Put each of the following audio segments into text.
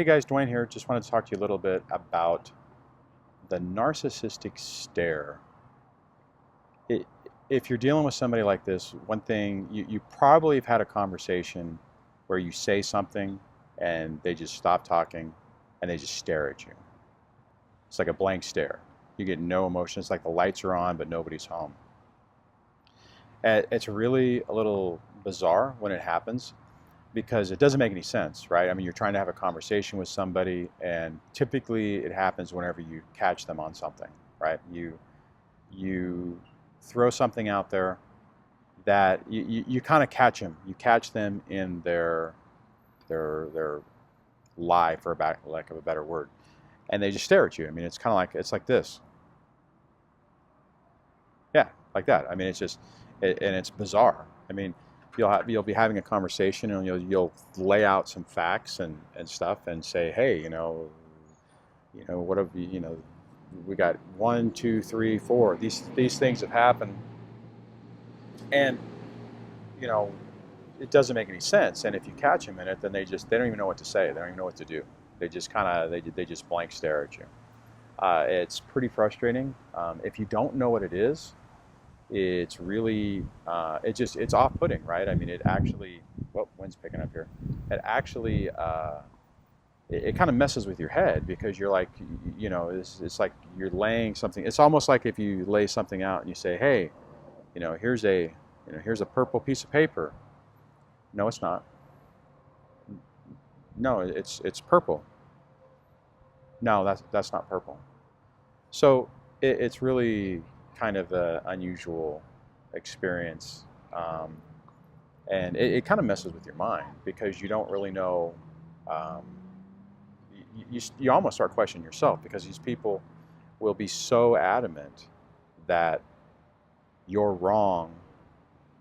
Hey guys, Dwayne here. Just wanted to talk to you a little bit about the narcissistic stare. It, if you're dealing with somebody like this, one thing, you probably have had a conversation where you say something and they just stop talking and they just stare at you. It's like a blank stare. You get no emotion. It's like the lights are on, but nobody's home. It's really a little bizarre when it happens, because it doesn't make any sense, right? I mean, you're trying to have a conversation with somebody, and typically it happens whenever you catch them on something, right? You throw something out there that you kind of catch them. You catch them in their lie, for lack of a better word, and they just stare at you. I mean, it's like this, yeah, like that. I mean, and it's bizarre. I mean, you'll be having a conversation, and you'll lay out some facts and stuff and say, hey, what have we got 1, 2, 3, 4. These things have happened, and you know it doesn't make any sense. And if you catch them in it, then they don't even know what to say. They don't even know what to do. They just they just blank stare at you. It's pretty frustrating. If you don't know what it is, it's really it's off-putting, right? I mean, it actually, wind's picking up here. It actually it kind of messes with your head, because you're like, it's like you're laying something. It's almost like if you lay something out and you say, hey, here's a purple piece of paper. No, it's not. No, it's purple. No, that's not purple. So it's really kind of an unusual experience, and it kind of messes with your mind, because you don't really know. You almost start questioning yourself, because these people will be so adamant that you're wrong,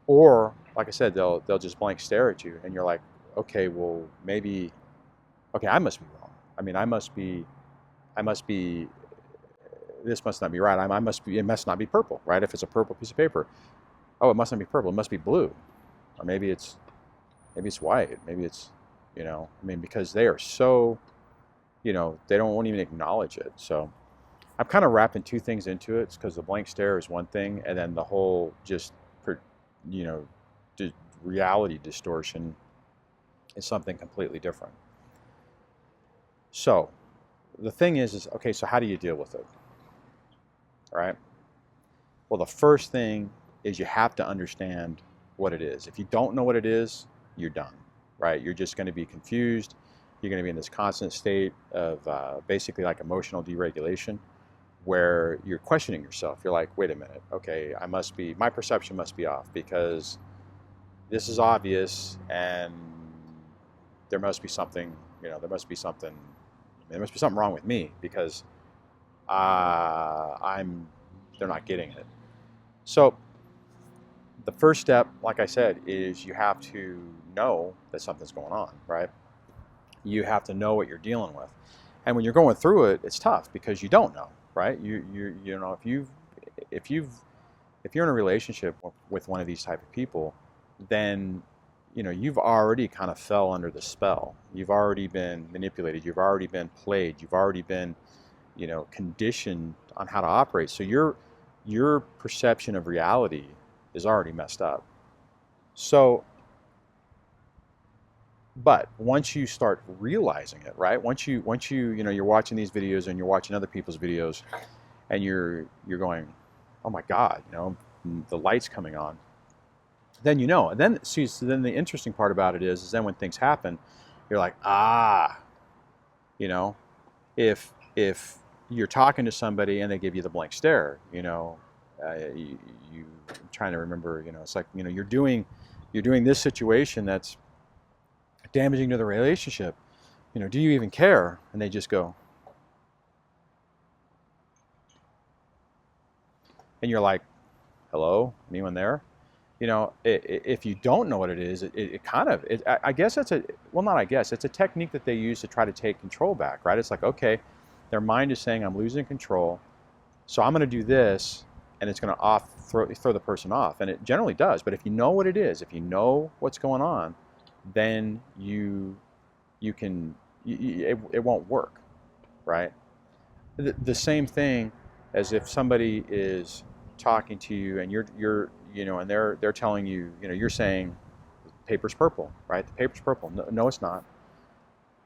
or like I said, they'll just blank stare at you, and you're like, okay, well, maybe, okay, I must be wrong. I mean, I must be. This must not be right. It must not be purple, right? If it's a purple piece of paper, oh, it must not be purple. It must be blue, or maybe it's white. Maybe it's, I mean, because they are so, they won't even acknowledge it. So I'm kind of wrapping two things into it, because the blank stare is one thing, and then the whole you know, reality distortion is something completely different. So the thing is okay, so how do you deal with it? Right? Well, the first thing is you have to understand what it is. If you don't know what it is, you're done, right? You're just going to be confused. You're going to be in this constant state of basically like emotional deregulation, where you're questioning yourself. You're like, wait a minute, okay, my perception must be off, because this is obvious, and there must be something, there must be something wrong with me, because they're not getting it. So the first step, like I said, is you have to know that something's going on, right? You have to know what you're dealing with. And when you're going through it, it's tough, because you don't know, right? If you're in a relationship with one of these type of people, then you've already kind of fell under the spell. You've already been manipulated. You've already been played. You've already been conditioned on how to operate. So your perception of reality is already messed up. So, but once you start realizing it, right? Once you you're watching these videos, and you're watching other people's videos, and you're going, oh my God, the light's coming on. Then and then so then the interesting part about it is then when things happen, you're like, if you're talking to somebody and they give you the blank stare, I'm trying to remember, it's like, you're doing this situation that's damaging to the relationship. Do you even care? And they just go, and you're like, hello, anyone there? If you don't know what it is, I guess it's a technique that they use to try to take control back, right? It's like, okay, their mind is saying, I'm losing control, so I'm going to do this, and it's going to throw the person off, and it generally does. But if you know what it is, if you know what's going on, then you can it won't work, right? The same thing as if somebody is talking to you and you're and they're telling you, you're saying paper's purple, right? The paper's purple. No, no, it's not.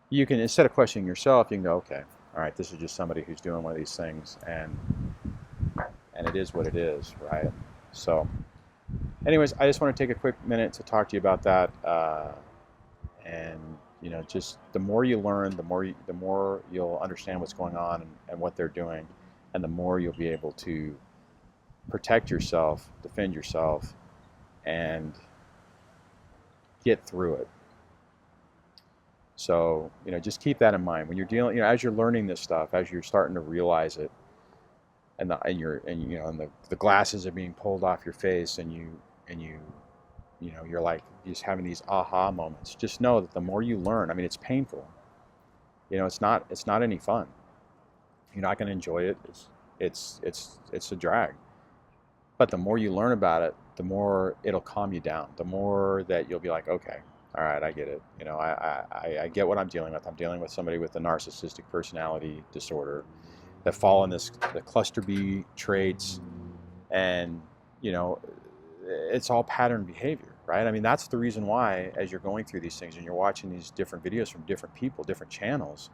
You can, instead of questioning yourself, you can go, okay, all right, this is just somebody who's doing one of these things, and it is what it is, right? So, anyways, I just want to take a quick minute to talk to you about that, and just the more you learn, the more you'll understand what's going on and what they're doing, and the more you'll be able to protect yourself, defend yourself, and get through it. So, just keep that in mind when you're dealing, as you're learning this stuff, as you're starting to realize it, and the glasses are being pulled off your face, and you're like just having these aha moments. Just know that the more you learn, I mean, it's painful. It's not any fun. You're not going to enjoy it. It's a drag. But the more you learn about it, the more it'll calm you down. The more that you'll be like, okay, all right, I get it. I get what I'm dealing with. I'm dealing with somebody with a narcissistic personality disorder that fall in the cluster B traits, and it's all pattern behavior, right? I mean, that's the reason why, as you're going through these things and you're watching these different videos from different people, different channels,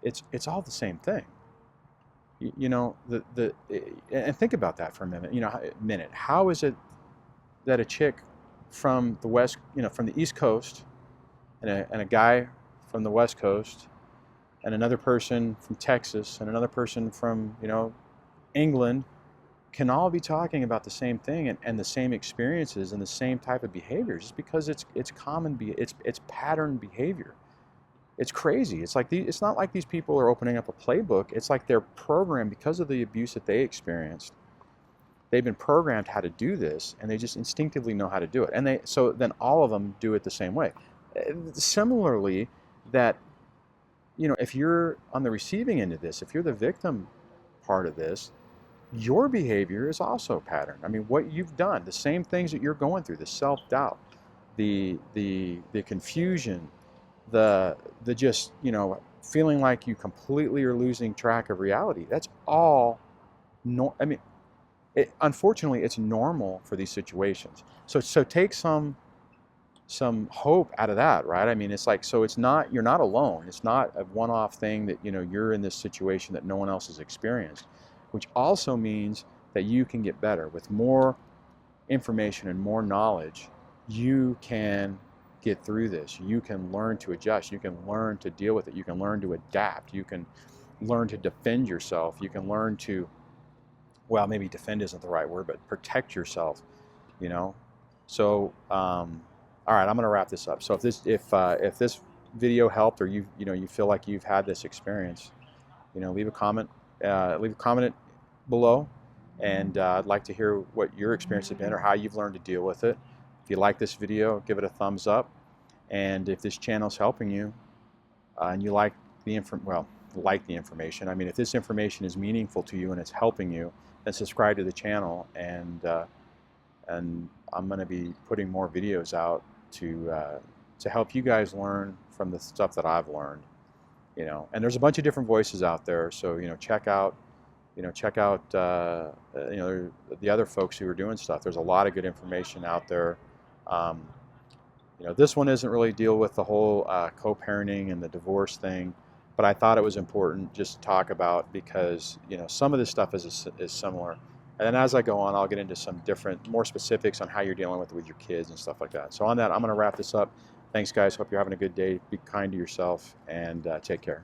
it's all the same thing. And think about that for a minute. How is it that a chick from the West, from the East Coast, and a guy from the West Coast, and another person from Texas, and another person from, England, can all be talking about the same thing and the same experiences and the same type of behaviors? Just because it's pattern behavior. It's crazy. It's not like these people are opening up a playbook. It's like they're programmed because of the abuse that they experienced. They've been programmed how to do this, and they just instinctively know how to do it. And so then all of them do it the same way. Similarly, that if you're on the receiving end of this, if you're the victim part of this, your behavior is also patterned. I mean, what you've done, the same things that you're going through, the self-doubt, the confusion, the just, feeling like you completely are losing track of reality. That's all, I mean, unfortunately, it's normal for these situations. So take some hope out of that, right? I mean, it's like, so you're not alone. It's not a one-off thing that, you're in this situation that no one else has experienced, which also means that you can get better. With more information and more knowledge, you can get through this. You can learn to adjust. You can learn to deal with it. You can learn to adapt. You can learn to defend yourself. You can learn to, well, maybe defend isn't the right word, but protect yourself, So, all right, I'm going to wrap this up. So if this video helped, or you feel like you've had this experience, leave a comment below, and I'd like to hear what your experience has been or how you've learned to deal with it. If you like this video, give it a thumbs up, and if this channel is helping you, and you like the information, I mean, if this information is meaningful to you and it's helping you, then subscribe to the channel, and I'm going to be putting more videos out to help you guys learn from the stuff that I've learned, and there's a bunch of different voices out there, so check out the other folks who are doing stuff. There's a lot of good information out there. This one isn't really deal with the whole co-parenting and the divorce thing, but I thought it was important just to talk about, because some of this stuff is similar. And then as I go on, I'll get into some more specifics on how you're dealing with your kids and stuff like that. So on that, I'm going to wrap this up. Thanks, guys. Hope you're having a good day. Be kind to yourself, and take care.